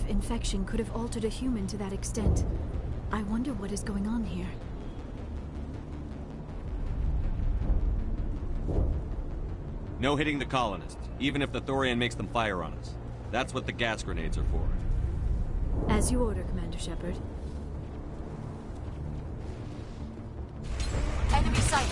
of infection could have altered a human to that extent. I wonder what is going on here. No hitting the colonists, even if the Thorian makes them fire on us. That's what the gas grenades are for. As you order, Commander Shepard. Enemy sighted.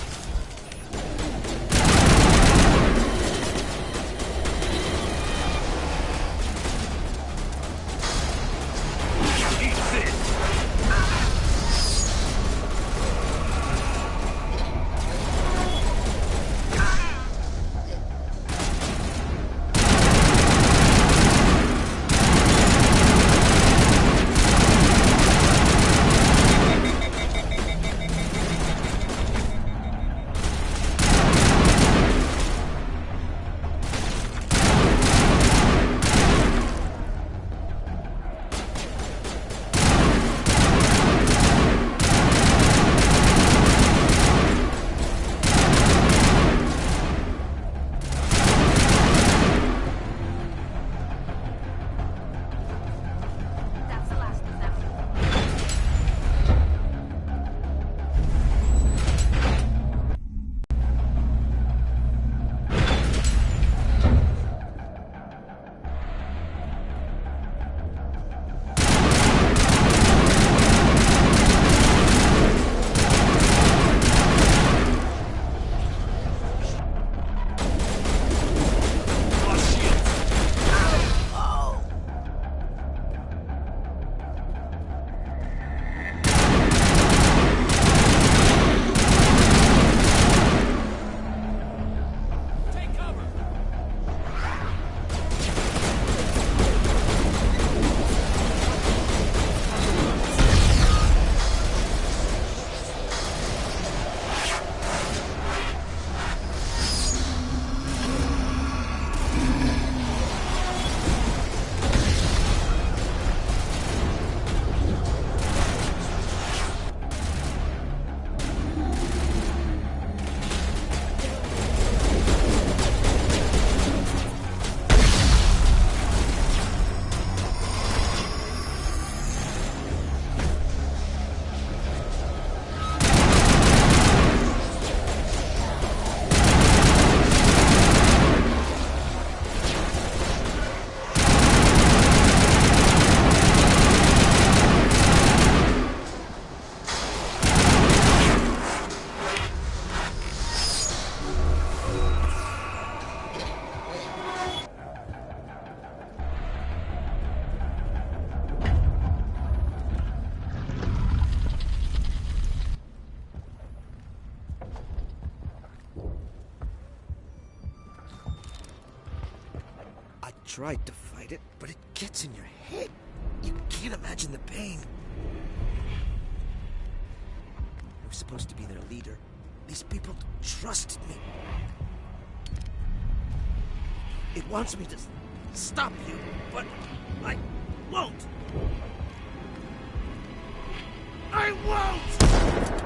Tried to fight it, but it gets in your head. You can't imagine the pain. I was supposed to be their leader. These people trusted me. It wants me to stop you, but I won't. I won't!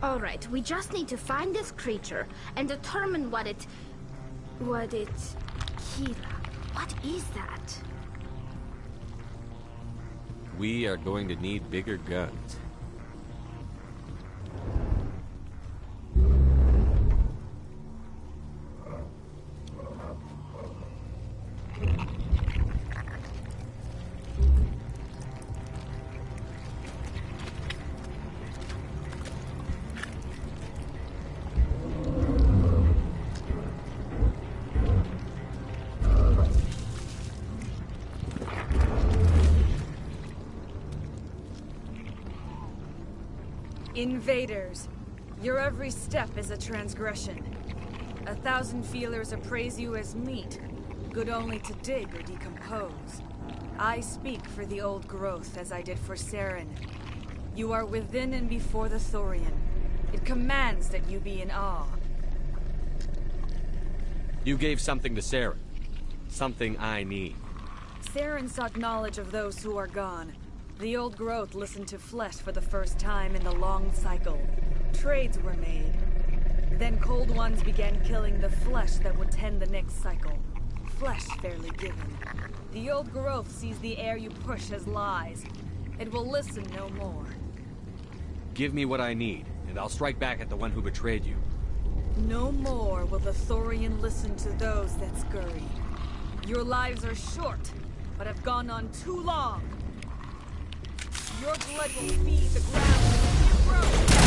Alright, we just need to find this creature and determine what it... Kira, what is that? We are going to need bigger guns. Invaders, your every step is a transgression. 1,000 feelers appraise you as meat, good only to dig or decompose. I speak for the old growth as I did for Saren. You are within and before the Thorian. It commands that you be in awe. You gave something to Saren. Something I need. Saren sought knowledge of those who are gone. The old growth listened to flesh for the first time in the long cycle. Trades were made. Then Cold Ones began killing the flesh that would tend the next cycle. Flesh fairly given. The old growth sees the air you push as lies. It will listen no more. Give me what I need, and I'll strike back at the one who betrayed you. No more will the Thorian listen to those that scurry. Your lives are short, but have gone on too long. Your blood will feed the ground with growth.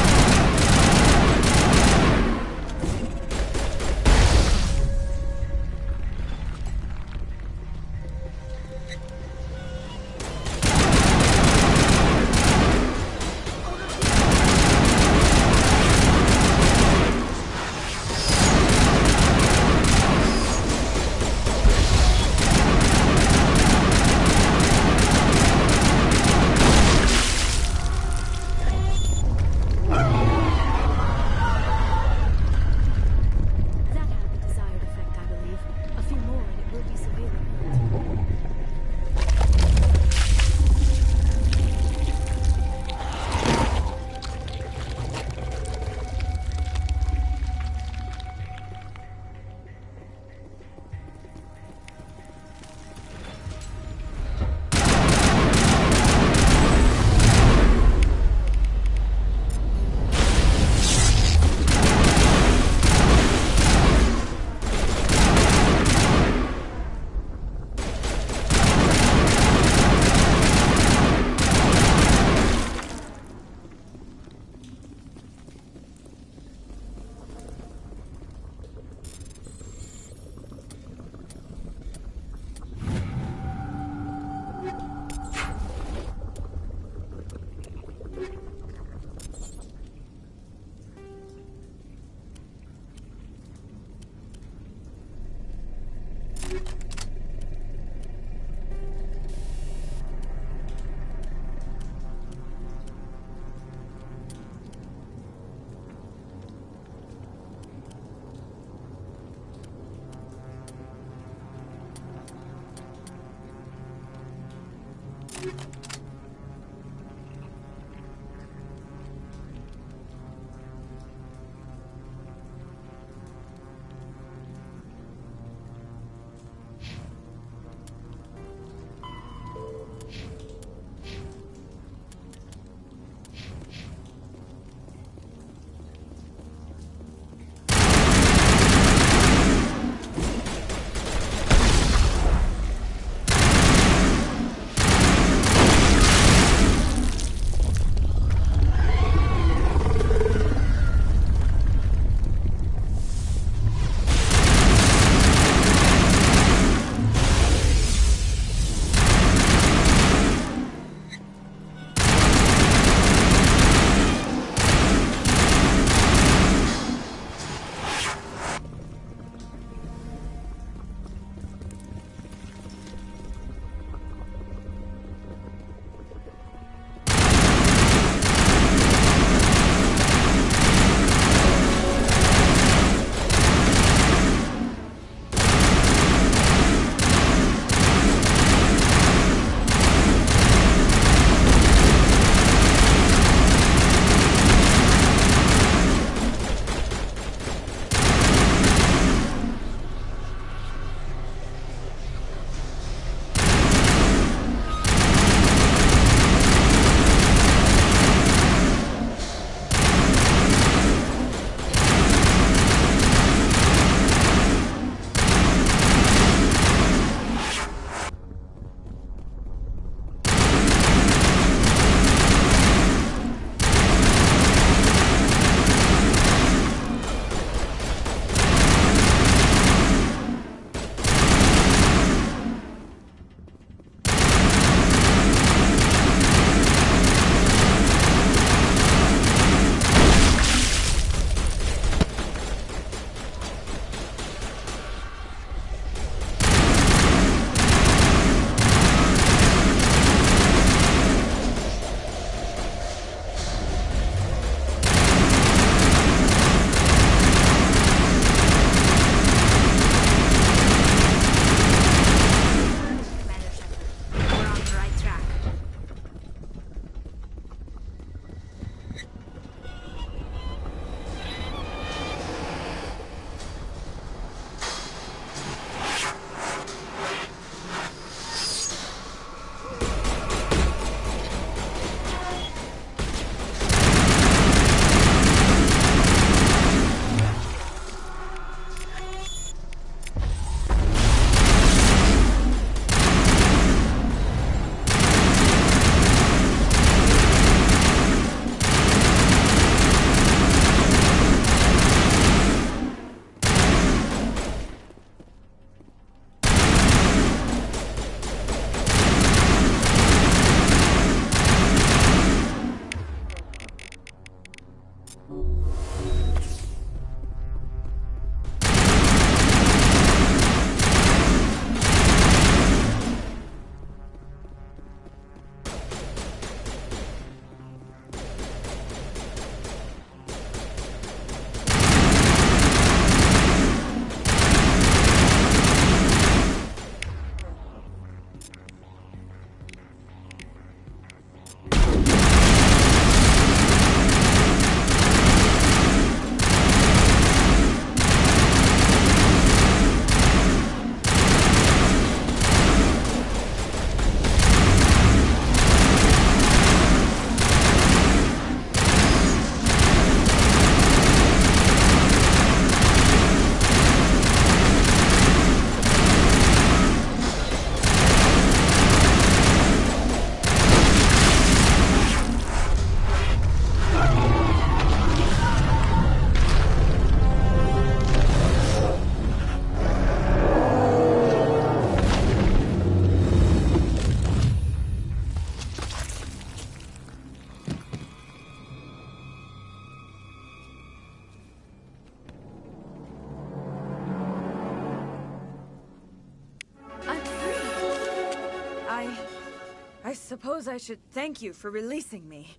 I suppose I should thank you for releasing me.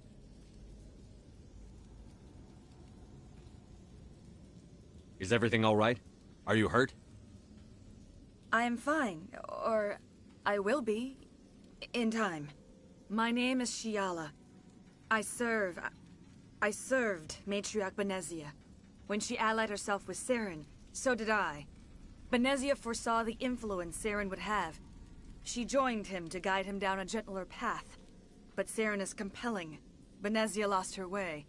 Is everything all right? Are you hurt? I am fine, or I will be, in time. My name is Shiala. I served Matriarch Benezia. When she allied herself with Saren, so did I. Benezia foresaw the influence Saren would have. She joined him to guide him down a gentler path. But Saren is compelling. Benezia lost her way.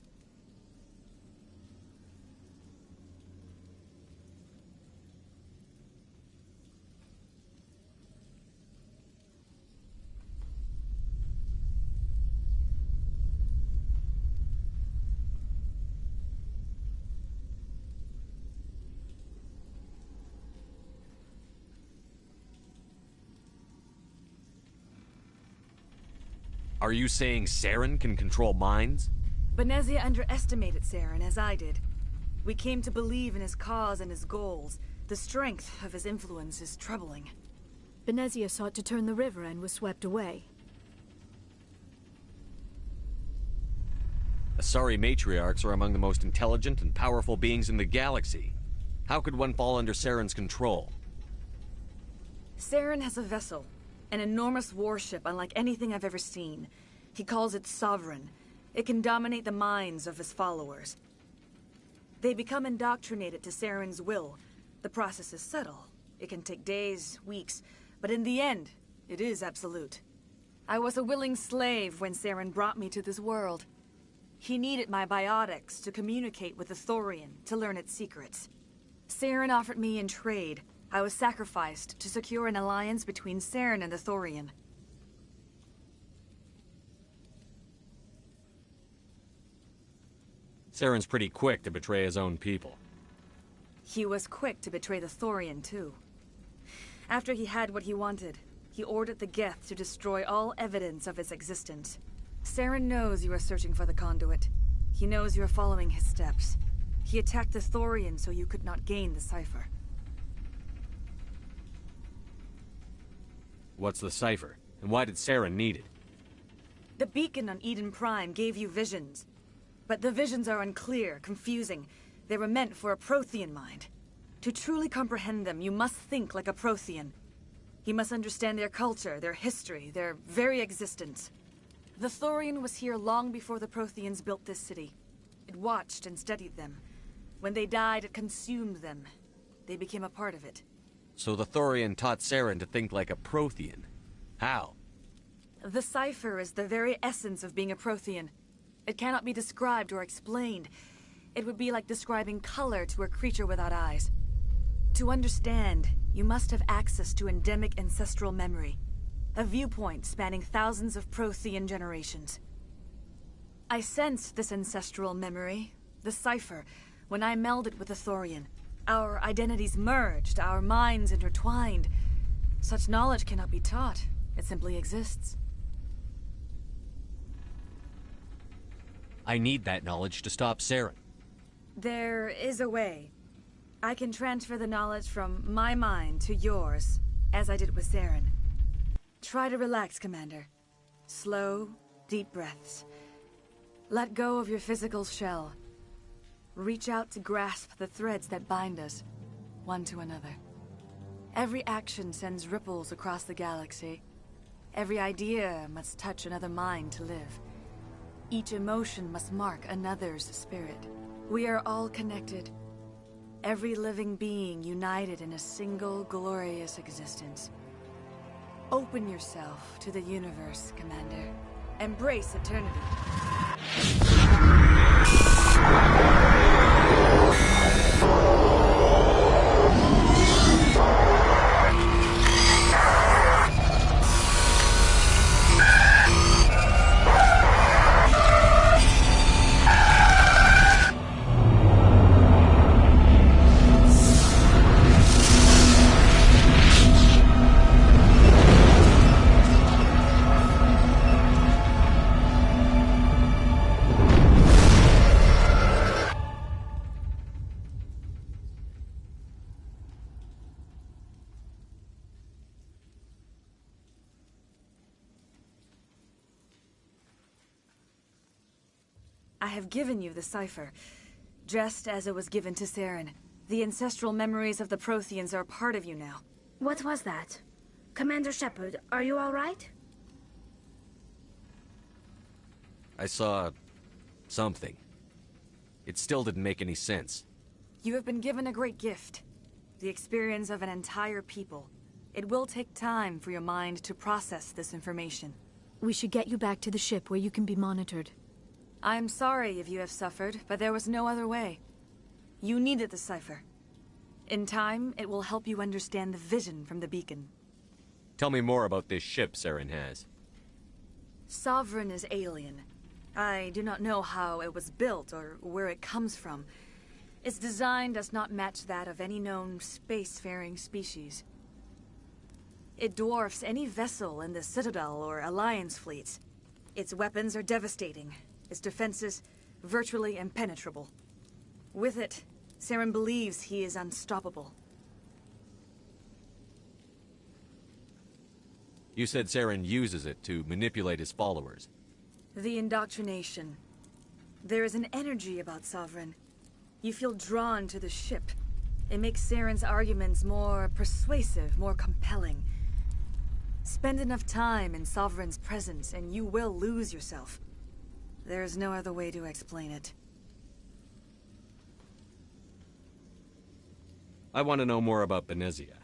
Are you saying Saren can control minds? Benezia underestimated Saren, as I did. We came to believe in his cause and his goals. The strength of his influence is troubling. Benezia sought to turn the river and was swept away. Asari matriarchs are among the most intelligent and powerful beings in the galaxy. How could one fall under Saren's control? Saren has a vessel. An enormous warship unlike anything I've ever seen. He calls it Sovereign. It can dominate the minds of his followers. They become indoctrinated to Saren's will. The process is subtle. It can take days, weeks, but in the end, it is absolute. I was a willing slave when Saren brought me to this world. He needed my biotics to communicate with the Thorian, to learn its secrets. Saren offered me in trade. I was sacrificed to secure an alliance between Saren and the Thorian. Saren's pretty quick to betray his own people. He was quick to betray the Thorian, too. After he had what he wanted, he ordered the Geth to destroy all evidence of its existence. Saren knows you are searching for the conduit. He knows you are following his steps. He attacked the Thorian so you could not gain the cipher. What's the cipher? And why did Saren need it? The beacon on Eden Prime gave you visions. But the visions are unclear, confusing. They were meant for a Prothean mind. To truly comprehend them, you must think like a Prothean. You must understand their culture, their history, their very existence. The Thorian was here long before the Protheans built this city. It watched and studied them. When they died, it consumed them. They became a part of it. So the Thorian taught Saren to think like a Prothean. How? The cipher is the very essence of being a Prothean. It cannot be described or explained. It would be like describing color to a creature without eyes. To understand, you must have access to endemic ancestral memory. A viewpoint spanning thousands of Prothean generations. I sensed this ancestral memory, the cipher, when I melded with the Thorian. Our identities merged, our minds intertwined. Such knowledge cannot be taught. It simply exists. I need that knowledge to stop Saren. There is a way. I can transfer the knowledge from my mind to yours, as I did with Saren. Try to relax, Commander. Slow, deep breaths. Let go of your physical shell. Reach out to grasp the threads that bind us, one to another. Every action sends ripples across the galaxy. Every idea must touch another mind to live. Each emotion must mark another's spirit. We are all connected. Every living being united in a single glorious existence. Open yourself to the universe, Commander. Embrace eternity. I have given you the cipher, just as it was given to Saren. The ancestral memories of the Protheans are part of you now. What was that? Commander Shepard, are you all right? I saw... something. It still didn't make any sense. You have been given a great gift. The experience of an entire people. It will take time for your mind to process this information. We should get you back to the ship where you can be monitored. I am sorry if you have suffered, but there was no other way. You needed the cipher. In time, it will help you understand the vision from the beacon. Tell me more about this ship Saren has. Sovereign is alien. I do not know how it was built or where it comes from. Its design does not match that of any known spacefaring species. It dwarfs any vessel in the Citadel or Alliance fleets. Its weapons are devastating, its defenses virtually impenetrable. With it, Saren believes he is unstoppable. You said Saren uses it to manipulate his followers. The indoctrination. There is an energy about Sovereign. You feel drawn to the ship. It makes Saren's arguments more persuasive, more compelling. Spend enough time in Sovereign's presence and you will lose yourself. There is no other way to explain it. I want to know more about Benezia.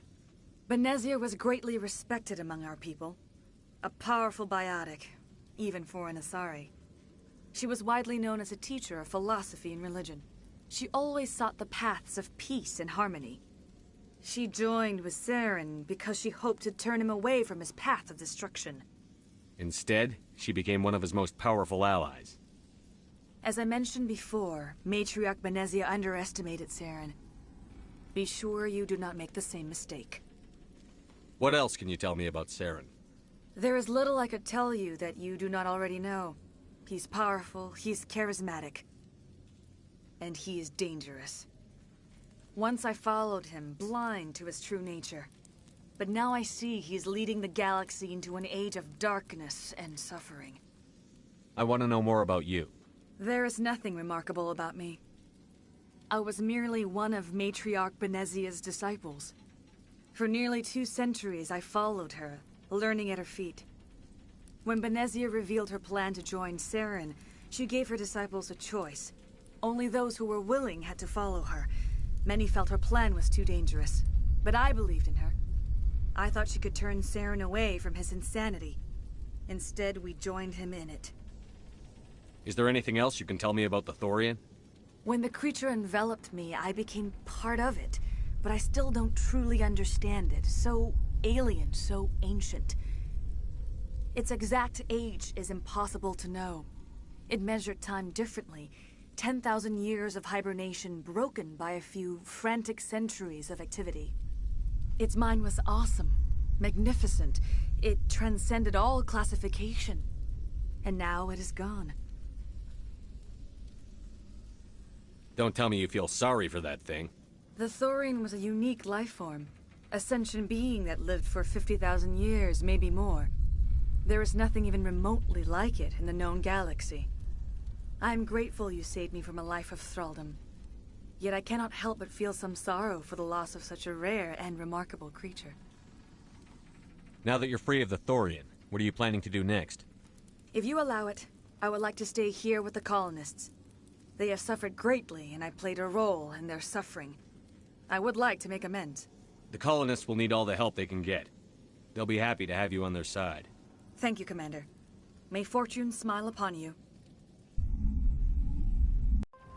Benezia was greatly respected among our people. A powerful biotic, even for an Asari. She was widely known as a teacher of philosophy and religion. She always sought the paths of peace and harmony. She joined with Saren because she hoped to turn him away from his path of destruction. Instead, she became one of his most powerful allies. As I mentioned before, Matriarch Benezia underestimated Saren. Be sure you do not make the same mistake. What else can you tell me about Saren? There is little I could tell you that you do not already know. He's powerful, he's charismatic, and he is dangerous. Once I followed him, blind to his true nature. But now I see he's leading the galaxy into an age of darkness and suffering. I want to know more about you. There is nothing remarkable about me. I was merely one of Matriarch Benezia's disciples. For nearly 2 centuries I followed her, learning at her feet. When Benezia revealed her plan to join Saren, she gave her disciples a choice. Only those who were willing had to follow her. Many felt her plan was too dangerous, but I believed in her. I thought she could turn Saren away from his insanity. Instead, we joined him in it. Is there anything else you can tell me about the Thorian? When the creature enveloped me, I became part of it, but I still don't truly understand it. So alien, so ancient. Its exact age is impossible to know. It measured time differently. 10,000 years of hibernation broken by a few frantic centuries of activity. Its mind was awesome, magnificent. It transcended all classification. And now it is gone. Don't tell me you feel sorry for that thing. The Thorian was a unique life form. A sentient being that lived for 50,000 years, maybe more. There is nothing even remotely like it in the known galaxy. I am grateful you saved me from a life of thraldom. Yet I cannot help but feel some sorrow for the loss of such a rare and remarkable creature. Now that you're free of the Thorian, what are you planning to do next? If you allow it, I would like to stay here with the colonists. They have suffered greatly, and I played a role in their suffering. I would like to make amends. The colonists will need all the help they can get. They'll be happy to have you on their side. Thank you, Commander. May fortune smile upon you.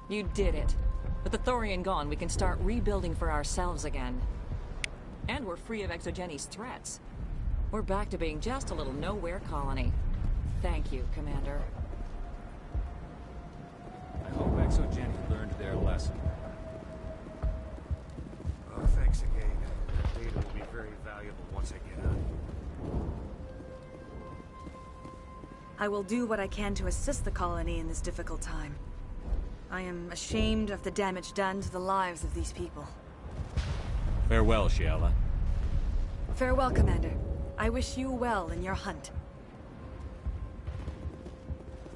You did it. With the Thorian gone, we can start rebuilding for ourselves again. And we're free of Exogeni's threats. We're back to being just a little nowhere colony. Thank you, Commander. I hope Exogeni learned their lesson. Oh, thanks again. That data will be very valuable once I get out. I will do what I can to assist the colony in this difficult time. I am ashamed of the damage done to the lives of these people. Farewell, Shiala. Farewell, Commander. I wish you well in your hunt.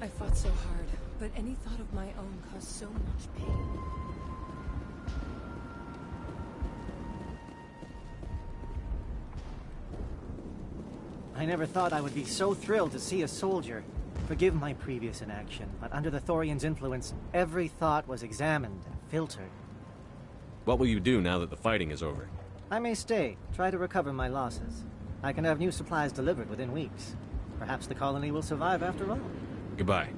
I fought so hard. But any thought of my own caused so much pain. I never thought I would be so thrilled to see a soldier. Forgive my previous inaction, but under the Thorian's influence, every thought was examined and filtered. What will you do now that the fighting is over? I may stay, try to recover my losses. I can have new supplies delivered within weeks. Perhaps the colony will survive after all. Goodbye.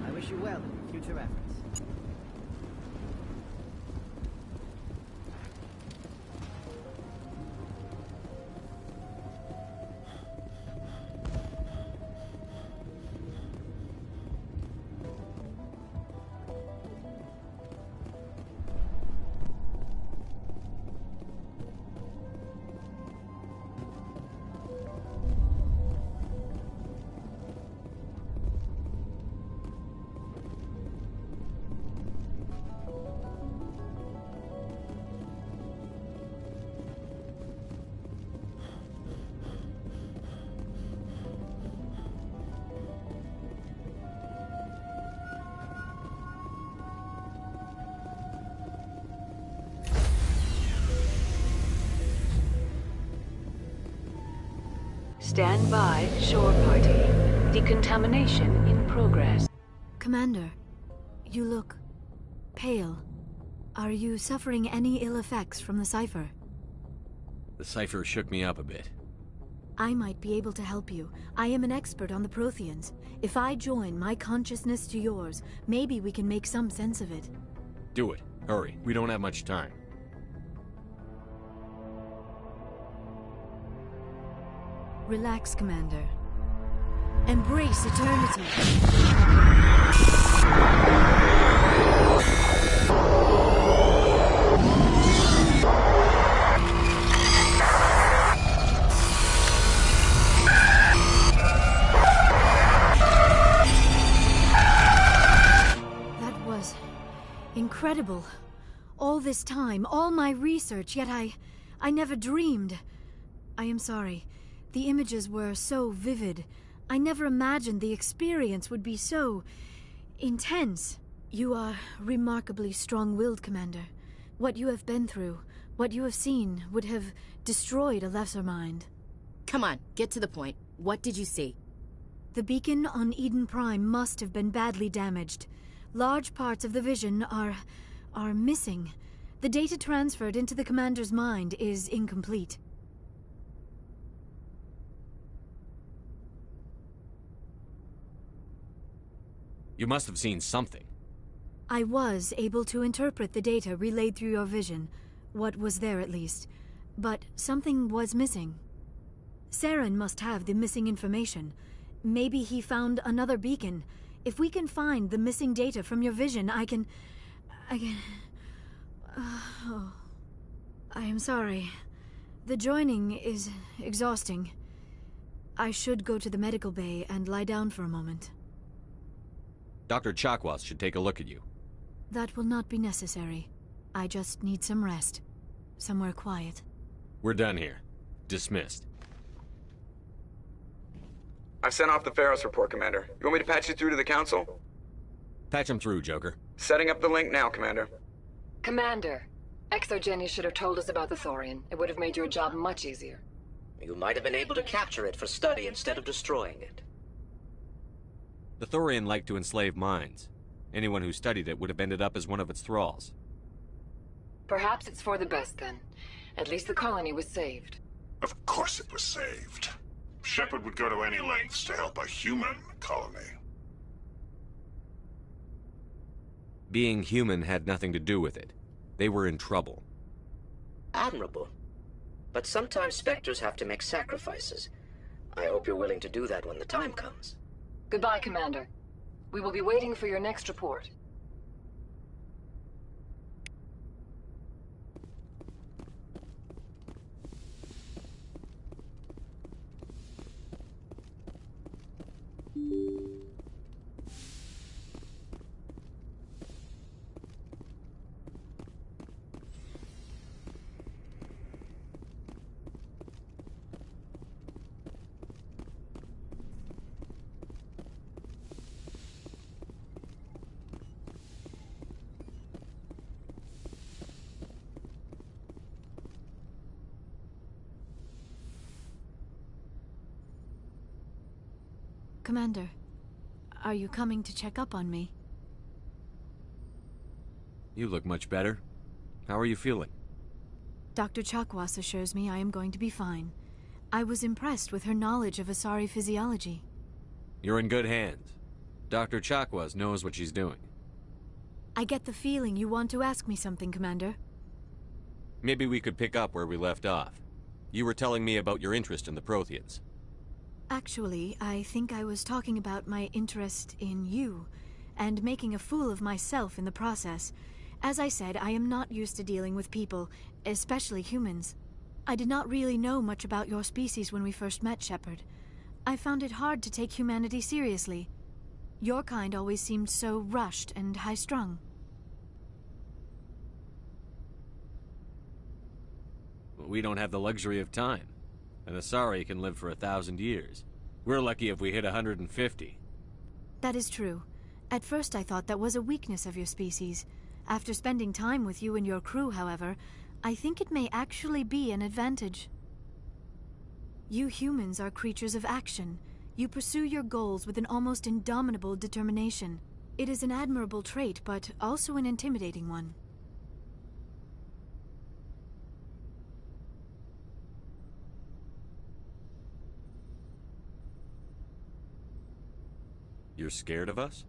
I wish you well in your future efforts. Stand by, shore party. Decontamination in progress. Commander, you look pale. Are you suffering any ill effects from the cipher? The cipher shook me up a bit. I might be able to help you. I am an expert on the Protheans. If I join my consciousness to yours, maybe we can make some sense of it. Do it. Hurry. We don't have much time. Relax, Commander. Embrace eternity. That was incredible. All this time, all my research, yet I never dreamed. I am sorry. The images were so vivid. I never imagined the experience would be so intense. You are remarkably strong-willed, Commander. What you have been through, what you have seen, would have destroyed a lesser mind. Come on, get to the point. What did you see? The beacon on Eden Prime must have been badly damaged. Large parts of the vision are missing. The data transferred into the Commander's mind is incomplete. You must have seen something. I was able to interpret the data relayed through your vision. What was there, at least. But something was missing. Saren must have the missing information. Maybe he found another beacon. If we can find the missing data from your vision, I can... Oh. I am sorry. The joining is exhausting. I should go to the medical bay and lie down for a moment. Dr. Chakwas should take a look at you. That will not be necessary. I just need some rest. Somewhere quiet. We're done here. Dismissed. I've sent off the Pharos report, Commander. You want me to patch you through to the Council? Patch him through, Joker. Setting up the link now, Commander. Commander, Exogeny should have told us about the Thorian. It would have made your job much easier. You might have been able to capture it for study instead of destroying it. The Thorian liked to enslave minds. Anyone who studied it would have ended up as one of its thralls. Perhaps it's for the best, then. At least the colony was saved. Of course it was saved. Shepard would go to any lengths to help a human colony. Being human had nothing to do with it. They were in trouble. Admirable. But sometimes Spectres have to make sacrifices. I hope you're willing to do that when the time comes. Goodbye, Commander. We will be waiting for your next report. Commander, are you coming to check up on me? You look much better. How are you feeling? Dr. Chakwas assures me I am going to be fine. I was impressed with her knowledge of Asari physiology. You're in good hands. Dr. Chakwas knows what she's doing. I get the feeling you want to ask me something, Commander. Maybe we could pick up where we left off. You were telling me about your interest in the Protheans. Actually, I think I was talking about my interest in you, and making a fool of myself in the process. As I said, I am not used to dealing with people, especially humans. I did not really know much about your species when we first met, Shepard. I found it hard to take humanity seriously. Your kind always seemed so rushed and high-strung. We don't have the luxury of time. An Asari can live for 1,000 years. We're lucky if we hit 150. That is true. At first I thought that was a weakness of your species. After spending time with you and your crew, however, I think it may actually be an advantage. You humans are creatures of action. You pursue your goals with an almost indomitable determination. It is an admirable trait, but also an intimidating one. You're scared of us?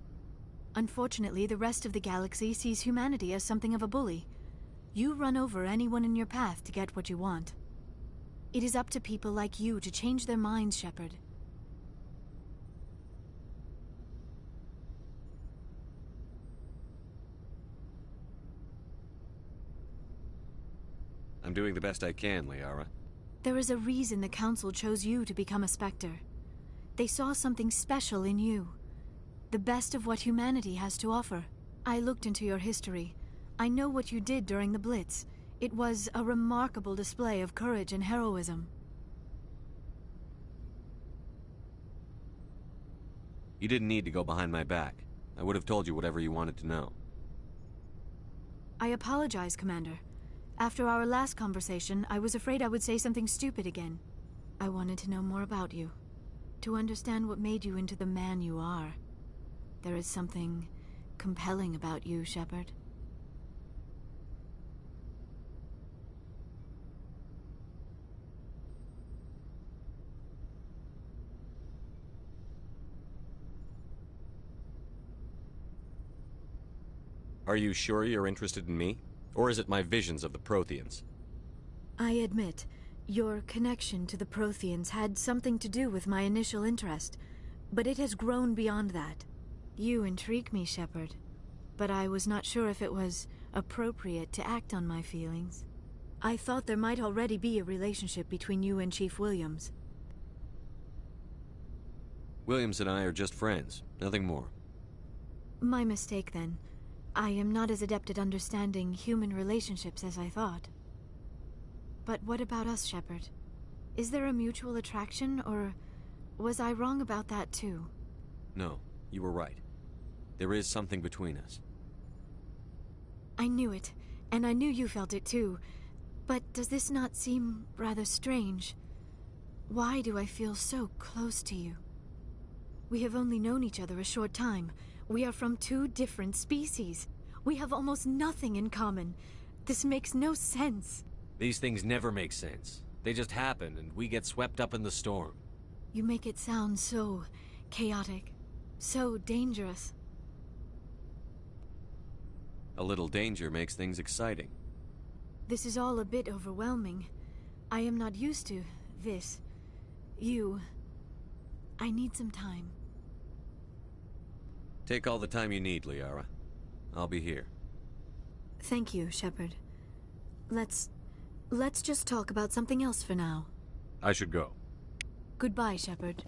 Unfortunately, the rest of the galaxy sees humanity as something of a bully. You run over anyone in your path to get what you want. It is up to people like you to change their minds, Shepard. I'm doing the best I can, Liara. There is a reason the Council chose you to become a Spectre. They saw something special in you. The best of what humanity has to offer. I looked into your history. I know what you did during the Blitz. It was a remarkable display of courage and heroism. You didn't need to go behind my back. I would have told you whatever you wanted to know. I apologize, Commander. After our last conversation, I was afraid I would say something stupid again. I wanted to know more about you. To understand what made you into the man you are. There is something compelling about you, Shepard. Are you sure you're interested in me? Or is it my visions of the Protheans? I admit, your connection to the Protheans had something to do with my initial interest, but it has grown beyond that. You intrigue me, Shepard, but I was not sure if it was appropriate to act on my feelings. I thought there might already be a relationship between you and Chief Williams. Williams and I are just friends, nothing more. My mistake, then. I am not as adept at understanding human relationships as I thought. But what about us, Shepard? Is there a mutual attraction, or was I wrong about that too? No, you were right. There is something between us. I knew it, and I knew you felt it too. But does this not seem rather strange? Why do I feel so close to you? We have only known each other a short time. We are from two different species. We have almost nothing in common. This makes no sense. These things never make sense. They just happen, and we get swept up in the storm. You make it sound so chaotic, so dangerous. A little danger makes things exciting. This is all a bit overwhelming. I am not used to this. You. I need some time. Take all the time you need, Liara. I'll be here. Thank you, Shepard. Let's just talk about something else for now. I should go. Goodbye, Shepard.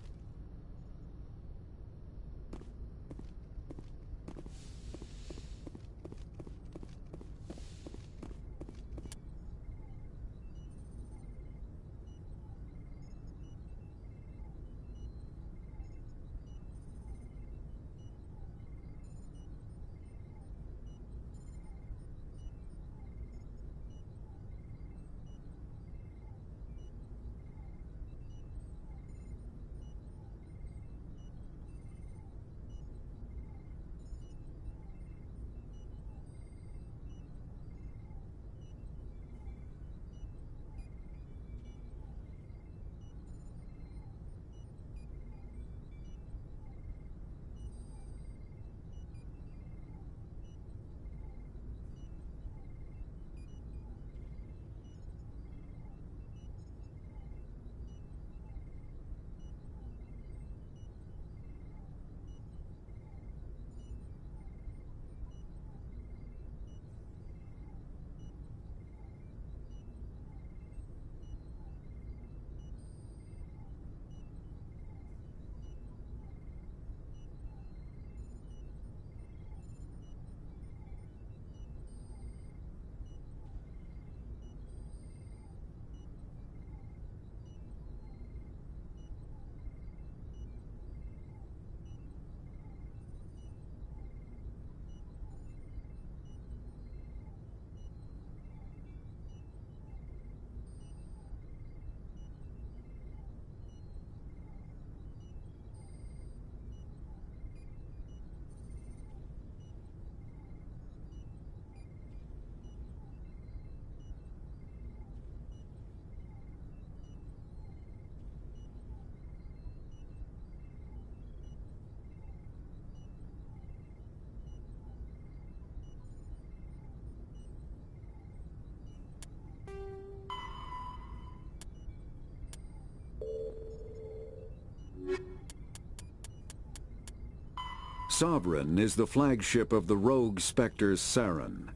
Sovereign is the flagship of the rogue Spectres Saren.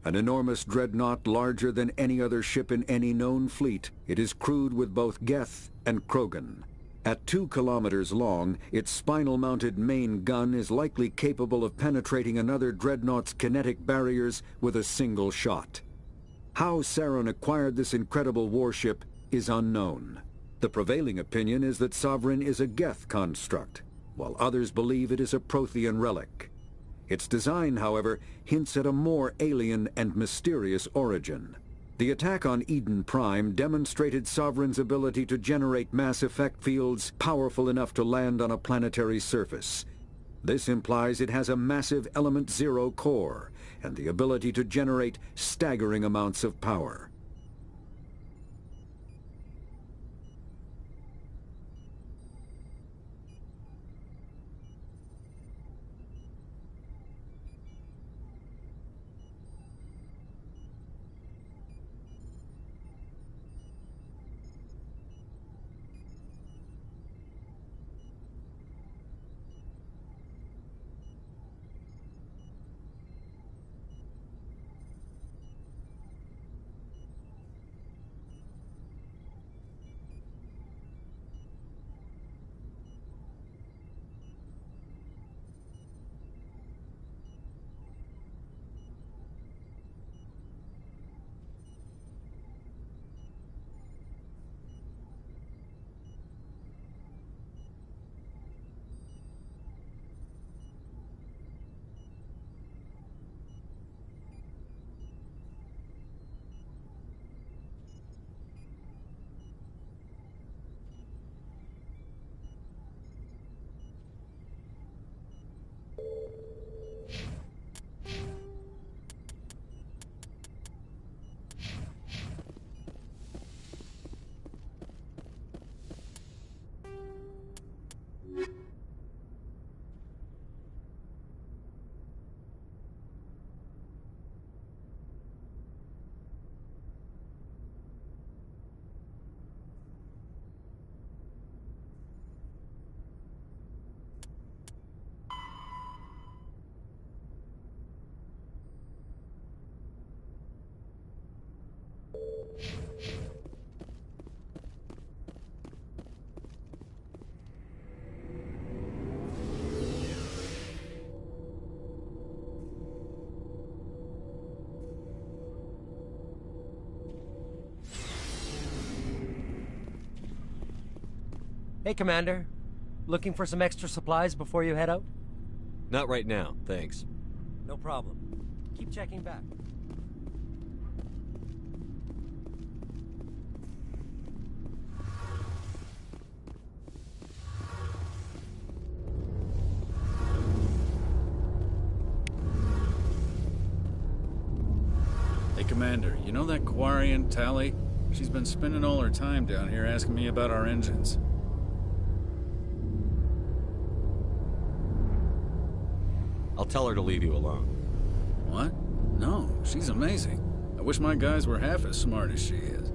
An enormous dreadnought larger than any other ship in any known fleet, it is crewed with both Geth and Krogan. At 2 kilometers long, its spinal-mounted main gun is likely capable of penetrating another dreadnought's kinetic barriers with a single shot. How Saren acquired this incredible warship is unknown. The prevailing opinion is that Sovereign is a Geth construct, while others believe it is a Prothean relic. Its design, however, hints at a more alien and mysterious origin. The attack on Eden Prime demonstrated Sovereign's ability to generate mass effect fields powerful enough to land on a planetary surface. This implies it has a massive Element Zero core and the ability to generate staggering amounts of power. Hey, Commander. Looking for some extra supplies before you head out? Not right now, thanks. No problem. Keep checking back. Hey, Commander, you know that Quarian, Tali? She's been spending all her time down here asking me about our engines. I'll tell her to leave you alone. What? No, she's amazing. I wish my guys were half as smart as she is.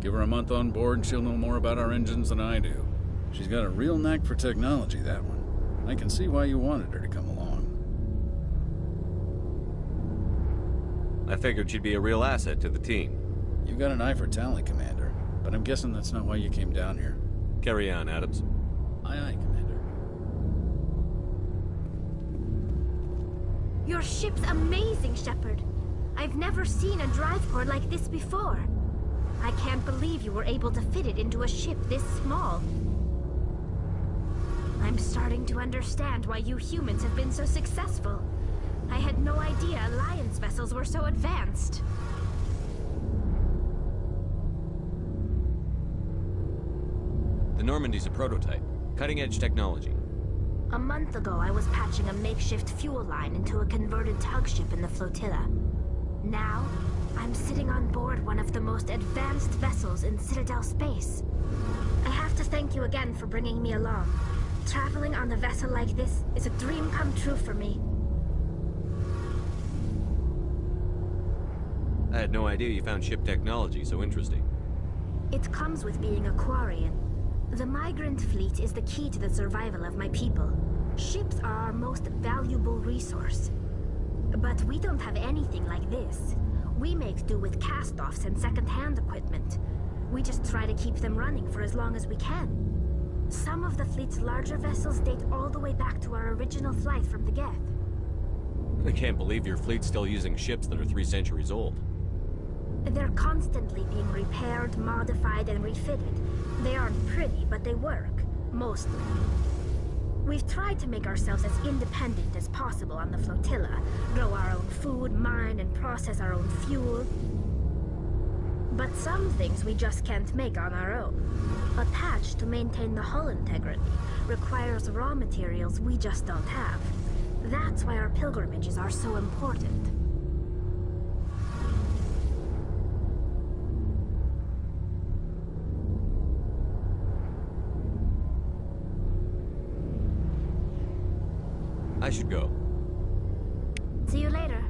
Give her a month on board and she'll know more about our engines than I do. She's got a real knack for technology, that one. I can see why you wanted her to come along. I figured she'd be a real asset to the team. You got an eye for talent, Commander, but I'm guessing that's not why you came down here. Carry on, Adams. Aye, aye, Commander. Your ship's amazing, Shepard. I've never seen a drive core like this before. I can't believe you were able to fit it into a ship this small. I'm starting to understand why you humans have been so successful. I had no idea Alliance vessels were so advanced. The Normandy's a prototype. Cutting-edge technology. A month ago, I was patching a makeshift fuel line into a converted tug ship in the flotilla. Now, I'm sitting on board one of the most advanced vessels in Citadel space. I have to thank you again for bringing me along. Traveling on a vessel like this is a dream come true for me. I had no idea you found ship technology so interesting. It comes with being a Quarian. The migrant fleet is the key to the survival of my people. Ships are our most valuable resource. But we don't have anything like this. We make do with cast-offs and second-hand equipment. We just try to keep them running for as long as we can. Some of the fleet's larger vessels date all the way back to our original flight from the Geth. I can't believe your fleet's still using ships that are 3 centuries old. They're constantly being repaired, modified, and refitted. They aren't pretty, but they work. Mostly. We've tried to make ourselves as independent as possible on the flotilla. Grow our own food, mine, and process our own fuel. But some things we just can't make on our own. A patch to maintain the hull integrity requires raw materials we just don't have. That's why our pilgrimages are so important. I should go. See you later.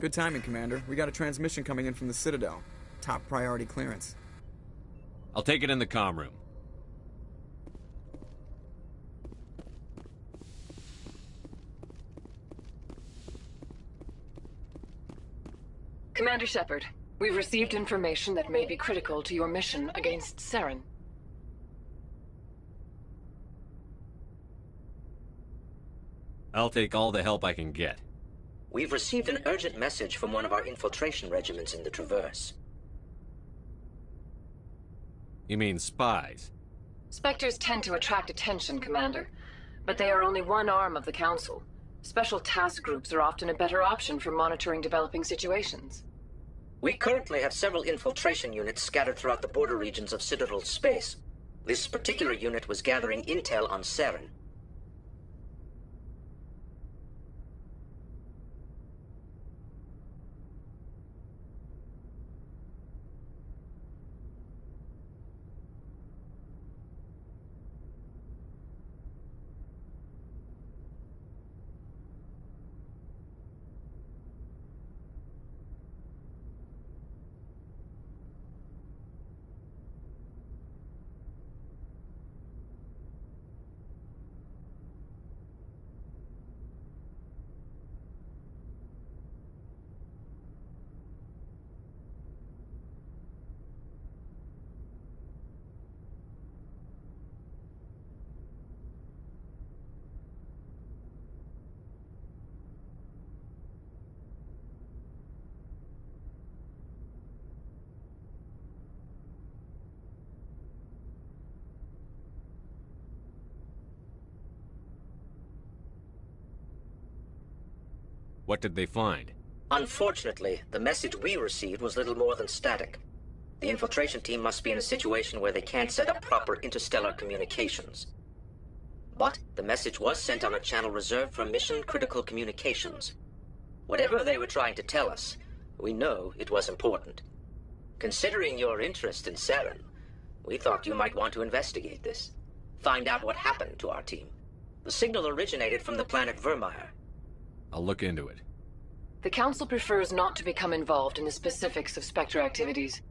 Good timing, Commander. We got a transmission coming in from the Citadel. Top priority clearance. I'll take it in the comm room. Commander Shepard, we've received information that may be critical to your mission against Saren. I'll take all the help I can get. We've received an urgent message from one of our infiltration regiments in the Traverse. You mean spies? Spectres tend to attract attention, Commander, but they are only one arm of the Council. Special task groups are often a better option for monitoring developing situations. We currently have several infiltration units scattered throughout the border regions of Citadel space. This particular unit was gathering intel on Saren. What did they find? Unfortunately, the message we received was little more than static. The infiltration team must be in a situation where they can't set up proper interstellar communications. But the message was sent on a channel reserved for mission-critical communications. Whatever they were trying to tell us, we know it was important. Considering your interest in Saren, we thought you might want to investigate this. Find out what happened to our team. The signal originated from the planet Vermeer. I'll look into it. The Council prefers not to become involved in the specifics of Spectre activities.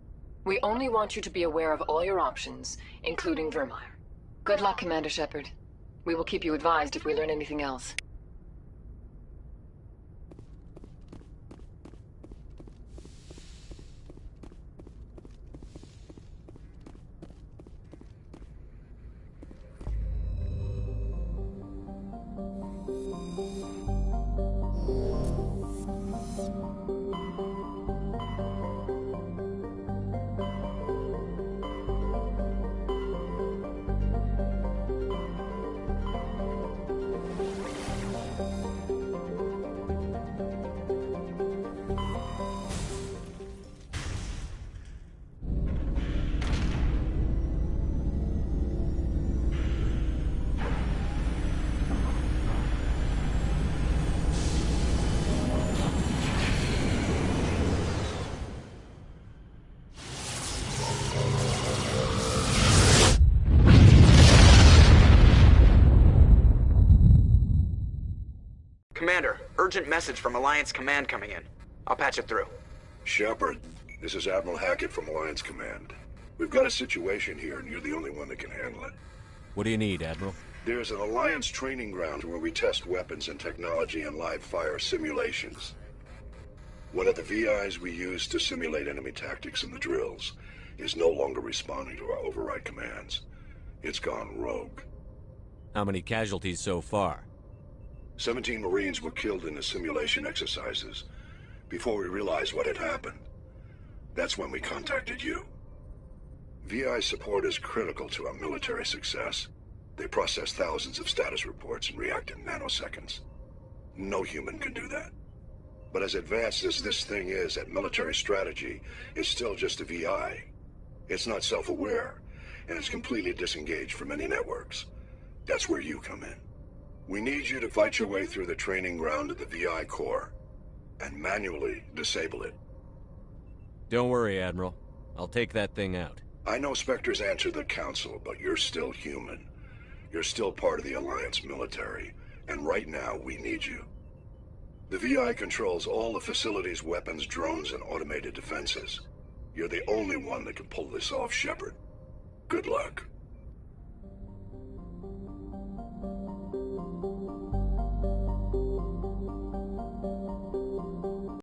We only want you to be aware of all your options, including Vermeer. Good luck, Commander Shepard. We will keep you advised if we learn anything else. Commander, urgent message from Alliance Command coming in. I'll patch it through. Shepard, this is Admiral Hackett from Alliance Command. We've got a situation here, and you're the only one that can handle it. What do you need, Admiral? There's an Alliance training ground where we test weapons and technology in live fire simulations. One of the VIs we use to simulate enemy tactics in the drills is no longer responding to our override commands. It's gone rogue. How many casualties so far? 17 Marines were killed in the simulation exercises before we realized what had happened. That's when we contacted you. VI support is critical to our military success. They process thousands of status reports and react in nanoseconds. No human can do that. But as advanced as this thing is at military strategy, it's still just a VI. It's not self-aware, and it's completely disengaged from any networks. That's where you come in. We need you to fight your way through the training ground of the VI core and manually disable it. Don't worry, Admiral. I'll take that thing out. I know Spectres answer the Council, but you're still human. You're still part of the Alliance military, and right now we need you. The VI controls all the facility's weapons, drones, and automated defenses. You're the only one that can pull this off, Shepard. Good luck.